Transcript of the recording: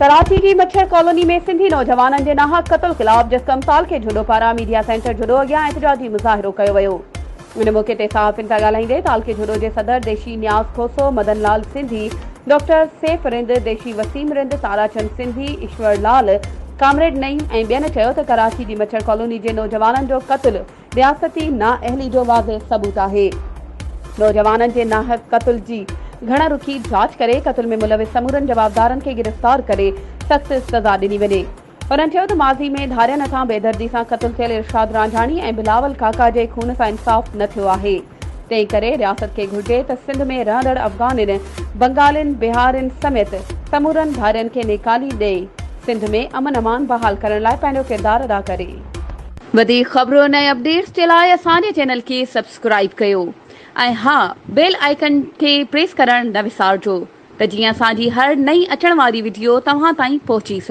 कराची की मच्छर कॉलोनी में सिंधी नौजवाननि जे नाहक क़त्ल ख़िलाफ़ जस्कम साल के जुडो पारां मीडिया सेंटर जुडो अॻियां एहतजाजी मुज़ाहिरो कयो वियो। इन मौक़े ते सहाफ़ियुनि सां ॻाल्हाईंदे ताल के जुडो जे सदर देशी न्याज़ खोसो, मदन लाल सिंधी, डॉक्टर सैफ रिंद, देशी वसीम रिंद, ताराचंद सिंधी, ईश्वर लाल, कामरेड नईम ऐं ॿियनि चयो त कराची जी मच्छर कॉलोनी जे नौजवाननि जो क़त्ल रियासती नाअहली जो वाज़िह सबूत आहे। नौजवाननि जे नाहक क़त्ल जी घण रुखी जांच करे क़त्ल में मुलविस समूरनि जवाबदारनि खे गिरफ़्तार करे सख़्त सज़ा ॾिनी वञे। उन्हनि चयो त माज़ी में धारियनि सां बेदर्दी सां क़त्ल थियल इरशाद रांझाणी ऐं बिलावल काका जे खून सां इंसाफ़ न थियो आहे। तंहिं करे रियासत खे घुर्जे त सिंध में रहंदड़ अफ़गानिन, बंगालिन, बिहारिन समेत समूरनि धारियनि खे निकाली ॾे सिंध में अमन अमान बहाल करण लाइ पंहिंजो किरदारु अदा करे। वधीक ख़बरुनि ऐं अपडेट्स जे लाइ असांजे चैनल खे सब्सक्राइब कयो ऐं हा, बेल आइकन खे प्रेस करण न विसारिजो त जीअं असांजी हर नई अचण वारी वीडियो तव्हां ताईं पहुची सघे।